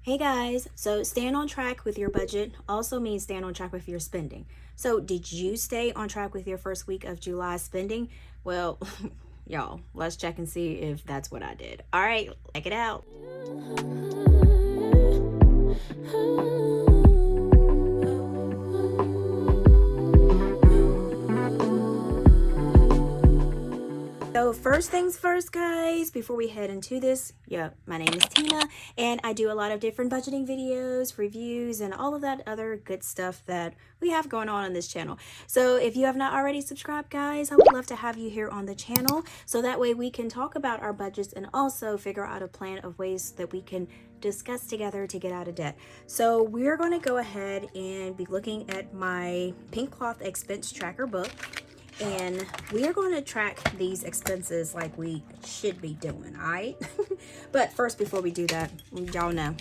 Hey guys, so staying on track with your budget also means staying on track with your spending. So did you stay on track with your first week of July spending? Well, y'all, let's check and see if that's what I did. All right, check it out. So first things first, guys, before we head into this, my name is Tina, and I do a lot of different budgeting videos, reviews, and all of that other good stuff that we have going on this channel. So if you have not already subscribed, guys, I would love to have you here on the channel, so that way we can talk about our budgets and also figure out a plan of ways that we can discuss together to get out of debt. So we're going to go ahead and be looking at my Pink Cloth expense tracker book. And we are going to track these expenses like we should be doing, all right? But first, before we do that, y'all know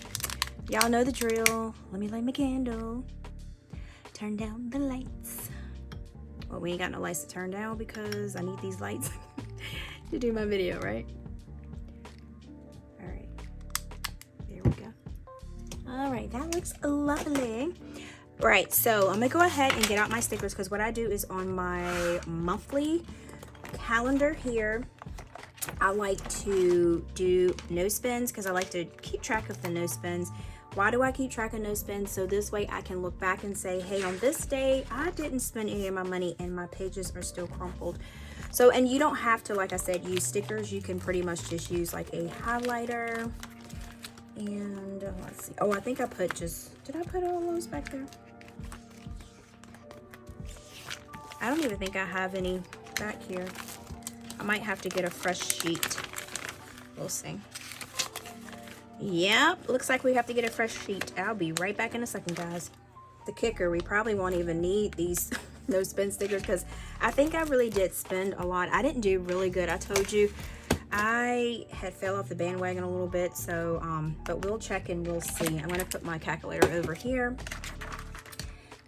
the drill. Let me light my candle. Turn down the lights. Well, we ain't got no lights to turn down because I need these lights to do my video, right? All right, there we go. All right, that looks lovely. Right, so I'm gonna go ahead and get out my stickers, because what I do is on my monthly calendar here, I like to do no spends, because I like to keep track of the no spends. Why do I keep track of no spends? So this way I can look back and say, hey, on this day I didn't spend any of my money and my pages are still crumpled. So, and you don't have to, like I said, use stickers. You can pretty much just use like a highlighter. And let's see. Oh, I think I put did I put all those back there? I don't even think I have any back here. I might have to get a fresh sheet. We'll see. Yep, looks like we have to get a fresh sheet. I'll be right back in a second, guys. The kicker, we probably won't even need these no spend stickers, because I think I really did spend a lot. I didn't do really good. I told you I had fell off the bandwagon a little bit, so but we'll check and we'll see. I'm gonna put my calculator over here.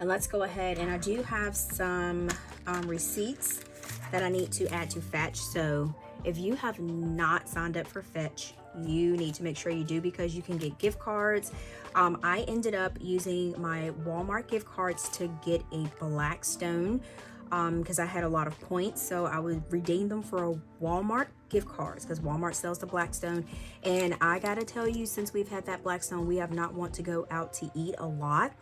And let's go ahead, and I do have some receipts that I need to add to Fetch. So if you have not signed up for Fetch, you need to make sure you do, because you can get gift cards. I ended up using my Walmart gift cards to get a Blackstone because I had a lot of points, so I would redeem them for a Walmart gift cards, because Walmart sells the Blackstone. And I gotta tell you, since we've had that Blackstone, we have not want to go out to eat a lot.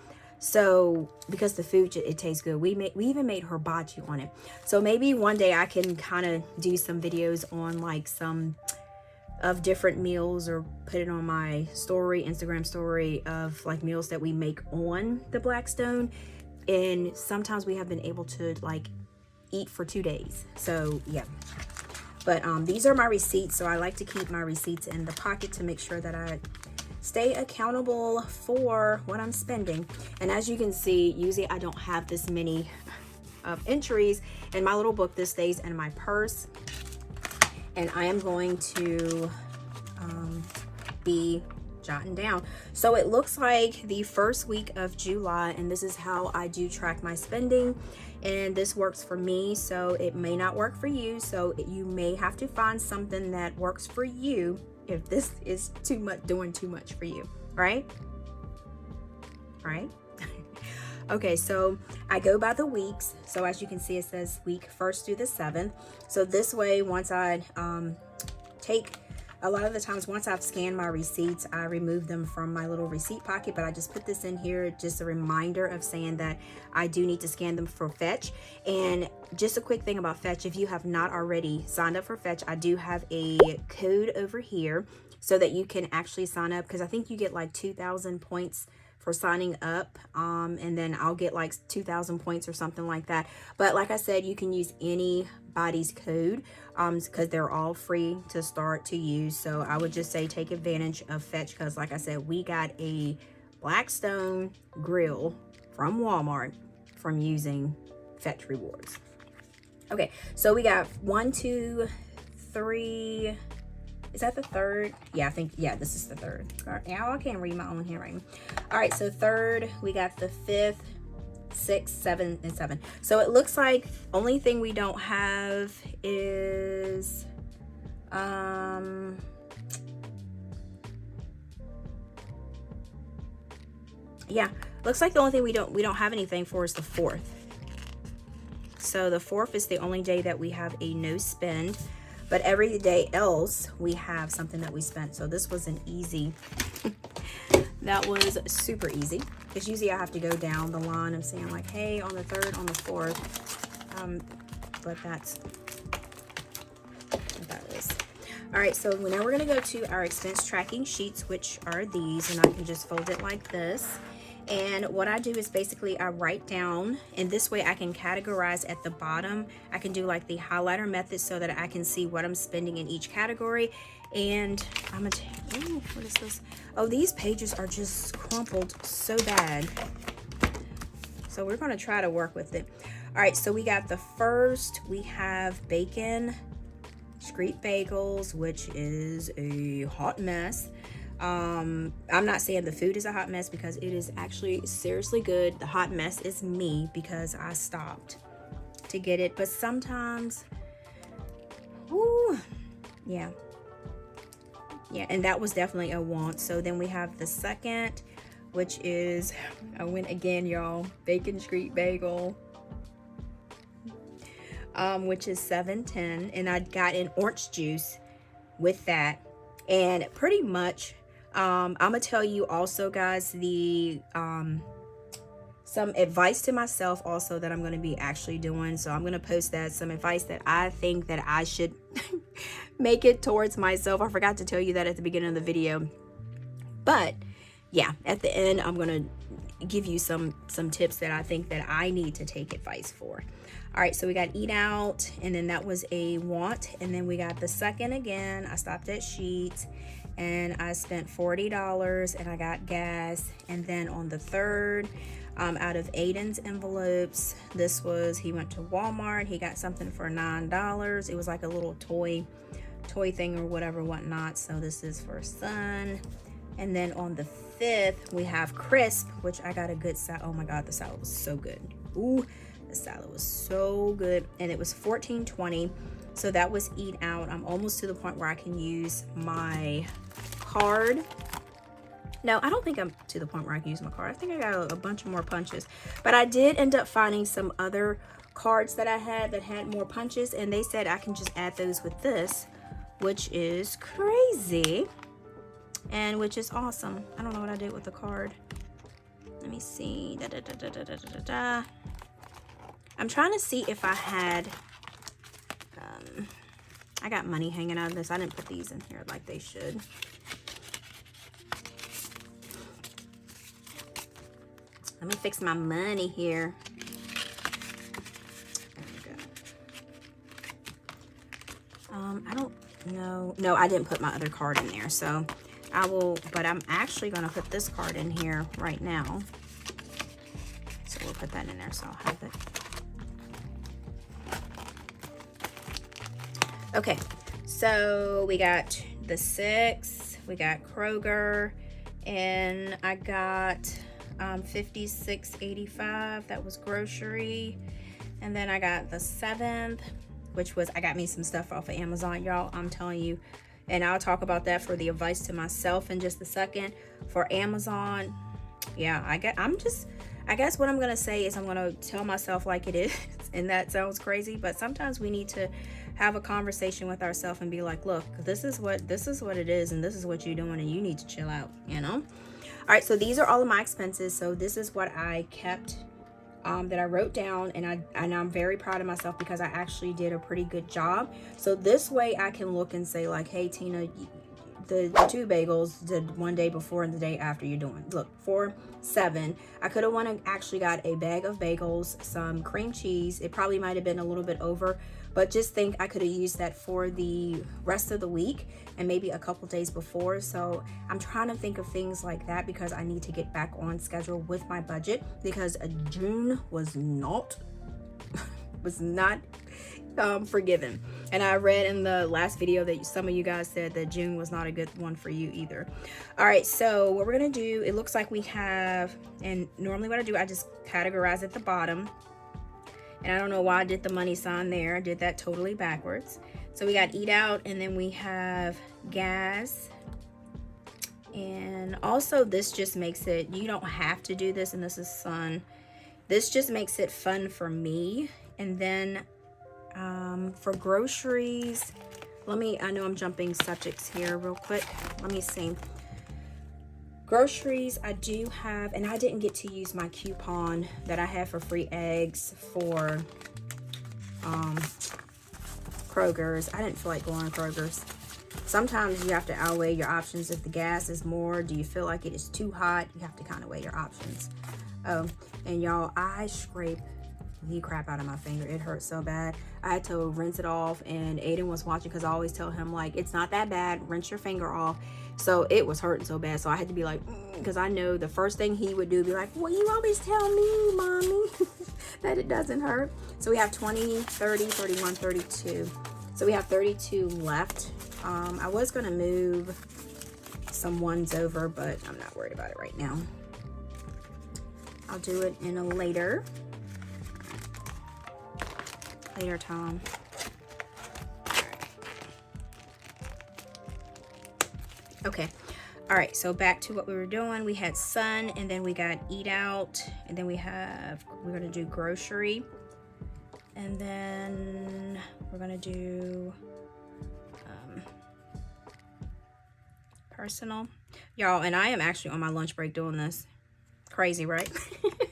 So because the food, it tastes good. We even made hibachi on it. So maybe one day I can kind of do some videos on like some of different meals, or put it on my story, Instagram story, of like meals that we make on the Blackstone. And sometimes we have been able to like eat for 2 days. So yeah. But these are my receipts. So I like to keep my receipts in the pocket to make sure that I stay accountable for what I'm spending. And as you can see, usually I don't have this many entries in my little book. This stays in my purse, and I am going to be jotting down. So it looks like the first week of July, and this is how I do track my spending, and this works for me. So it may not work for you, so you may have to find something that works for you if this is too much, doing too much for you, right? Okay, so I go by the weeks. So as you can see, it says week 1st through the 7th. So this way, once I a lot of the times, once I've scanned my receipts, I remove them from my little receipt pocket, but I just put this in here, just a reminder of saying that I do need to scan them for Fetch. And just a quick thing about Fetch, if you have not already signed up for Fetch, I do have a code over here so that you can actually sign up, because I think you get like 2,000 points for signing up, and then I'll get like 2,000 points or something like that. But like I said, you can use anybody's code because they're all free to start to use. So I would just say take advantage of Fetch, because like I said, we got a Blackstone grill from Walmart from using Fetch rewards. Okay, so we got 1, 2, 3. Is that the 3rd? Yeah, I think, yeah, this is the 3rd. Now I can't read my own handwriting. All right, so 3rd, we got the 5th, 6, 7, and 7. So it looks like only thing we don't have is yeah, looks like the only thing we don't have anything for is the 4th. So the 4th is the only day that we have a no spend, but every day else we have something that we spent. So this was an easy, that was super easy, because usually I have to go down the line of saying like, hey, on the 3rd, on the 4th, but that's what that is. All right, so now we're gonna go to our expense tracking sheets, which are these, and I can just fold it like this. And what I do is basically I write down, and this way I can categorize at the bottom. I can do like the highlighter method so that I can see what I'm spending in each category. And I'm gonna take, oh, what is this? Oh, these pages are just crumpled so bad. So we're gonna try to work with it. All right, so we got the first, we have bacon, street bagels, which is a hot mess. I'm not saying the food is a hot mess, because it is actually seriously good. The hot mess is me, because I stopped to get it. But sometimes, ooh, yeah, and that was definitely a want. So then we have the second, which is, I went again, y'all, bacon street bagel, which is $7.10, and I got an orange juice with that. And pretty much, I'm gonna tell you also, guys, the some advice to myself also that I'm gonna be actually doing. So I'm gonna post that, some advice that I think that I should make it towards myself. I forgot to tell you that at the beginning of the video, but yeah, at the end I'm gonna give you some tips that I think that I need to take advice for. All right, so we got eat out, and then that was a want. And then we got the second again. I stopped at Sheetz and I spent $40, and I got gas. And then on the third, out of Aiden's envelopes, this was, he went to Walmart, he got something for $9. It was like a little toy thing or whatever, whatnot. So this is for son. And then on the 5th, we have crisp, which I got a good salad. Oh my God, the salad was so good. Ooh, the salad was so good. And it was $14.20. So that was eat out. I'm almost to the point where I can use my card. No, I don't think I'm to the point where I can use my card. I think I got a bunch of more punches. But I did end up finding some other cards that I had that had more punches, and they said I can just add those with this, which is crazy. And which is awesome. I don't know what I did with the card. Let me see. I'm trying to see if I had, I got money hanging out of this. I didn't put these in here like they should. Let me fix my money here. There we go. I don't know. No, I didn't put my other card in there. So I will, but I'm actually going to put this card in here right now. So we'll put that in there so I'll have it. Okay, so we got the 6th, we got Kroger, and I got $56.85. That was grocery. And then I got the 7th, which was, I got me some stuff off of Amazon, y'all. I'm telling you. And I'll talk about that for the advice to myself in just a second. For Amazon, yeah, I guess what I'm gonna say is I'm gonna tell myself like it is, and that sounds crazy, but sometimes we need to have a conversation with ourselves and be like, look, this is what it is, and this is what you're doing, and you need to chill out, you know? All right, so these are all of my expenses. So this is what I kept, that I wrote down, and I'm very proud of myself because I actually did a pretty good job. So this way I can look and say like, hey, Tina, the 2 bagels, the one day before and the day after, you're doing, look, $4, $7. I could have actually got a bag of bagels, some cream cheese. It probably might have been a little bit over, but just think I could have used that for the rest of the week and maybe a couple days before. So I'm trying to think of things like that because I need to get back on schedule with my budget, because June was not forgiven. And I read in the last video that some of you guys said that June was not a good one for you either. All right, so what we're gonna do, it looks like we have, and normally what I do, I just categorize at the bottom. And I don't know why I did the money sign there. I did that totally backwards. So we got eat out, and then we have gas, And also this just makes it, you don't have to do this, and this is Sun. This just makes it fun for me. And then for groceries, I know I'm jumping subjects here real quick. Let me see. Groceries, I do have, and I didn't get to use my coupon that I have for free eggs for Kroger's. I didn't feel like going to Kroger's. Sometimes you have to outweigh your options. If the gas is more, do you feel like it is too hot? You have to kind of weigh your options. Oh, and y'all, I scraped the crap out of my finger. It hurt so bad. I had to rinse it off, and Aiden was watching because I always tell him, like, it's not that bad. Rinse your finger off. So it was hurting so bad. So I had to be like, because I know the first thing he would do be like, well, you always tell me, mommy, that it doesn't hurt. So we have 20, 30, 31, 32. So we have 32 left. I was going to move some ones over, but I'm not worried about it right now. I'll do it in a later time. Okay. All right. So back to what we were doing. We had Sun, and then we got Eat Out, and then we're going to do grocery, and then we're going to do personal. Y'all, and I am actually on my lunch break doing this. Crazy, right?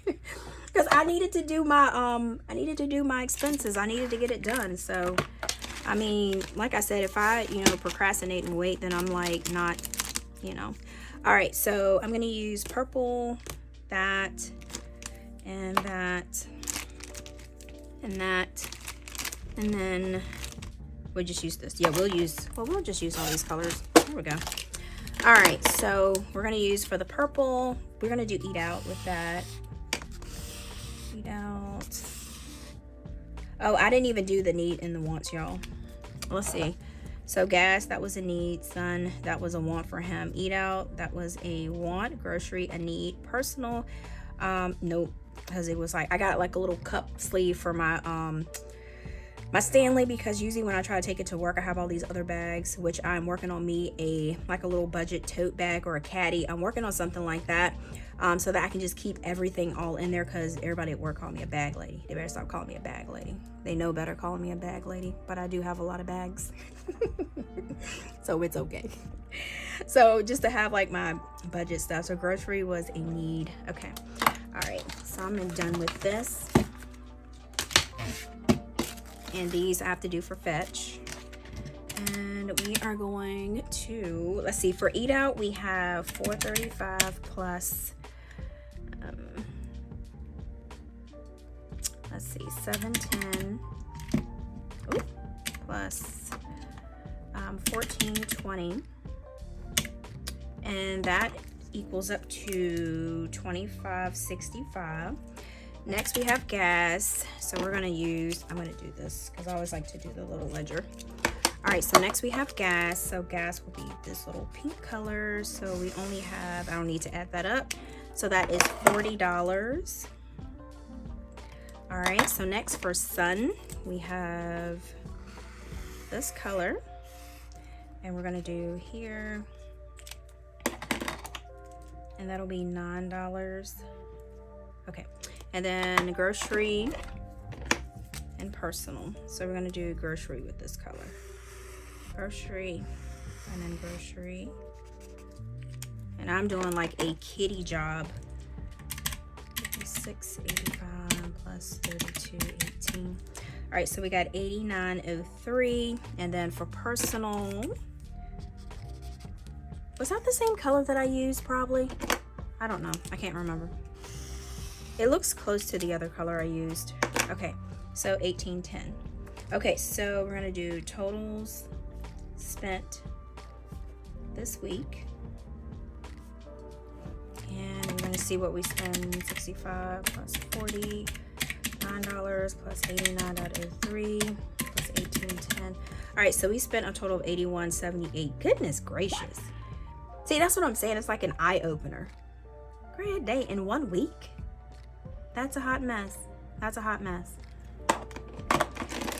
Because I needed to do my expenses. I needed to get it done. So I mean, like I said, if I procrastinate and wait, then I'm like not, all right. So I'm gonna use purple, that, and that, and that, and then we'll just use this. Yeah, we'll just use all these colors. There we go. All right, so we're gonna use, for the purple, we're gonna do Eat Out with that. Eat Out. Oh, I didn't even do the need and the wants, y'all. Let's see. So gas, that was a need. Sun, that was a want for him. Eat Out, that was a want. Grocery, a need. Personal, nope, because it was like, I got like a little cup sleeve for my my Stanley, because usually when I try to take it to work, I have all these other bags, which I'm working on me like a little budget tote bag or a caddy. I'm working on something like that, so that I can just keep everything all in there, because everybody at work call me a bag lady. They better stop calling me a bag lady. They know better calling me a bag lady, but I do have a lot of bags. So it's okay. So just to have like my budget stuff. So grocery was a need. Okay. All right. So I'm done with this. And these I have to do for fetch. And we are going to, let's see, for Eat Out, we have $4.35 plus, let's see, $7.10 plus $14.20. And that equals up to $25.65. Next we have gas. So we're going to use, I'm going to do this because I always like to do the little ledger. All right, so next we have gas. So gas will be this little pink color. So we only have, I don't need to add that up. So that is $40. All right, so next for Sun, we have this color. And we're going to do here. And that'll be $9. Okay. And then grocery and personal. So we're gonna do grocery with this color. Grocery, and then grocery. And I'm doing like a kitty job. $56.85 plus $32.18. All right, so we got $89.03. And then for personal, was that the same color that I used probably? I don't know, I can't remember. It looks close to the other color I used. Okay, so $18.10. Okay, so we're gonna do totals spent this week. And we're gonna see what we spend. 65 plus 40, $9 plus 89.03 plus 18.10. All right, so we spent a total of 81.78. Goodness gracious. See, that's what I'm saying. It's like an eye opener. Great day in 1 week. That's a hot mess. That's a hot mess.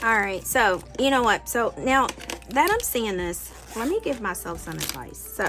All right, so you know what? So now that I'm seeing this, let me give myself some advice. So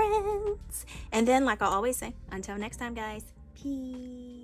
friends. And then, like I always say, until next time, guys, peace.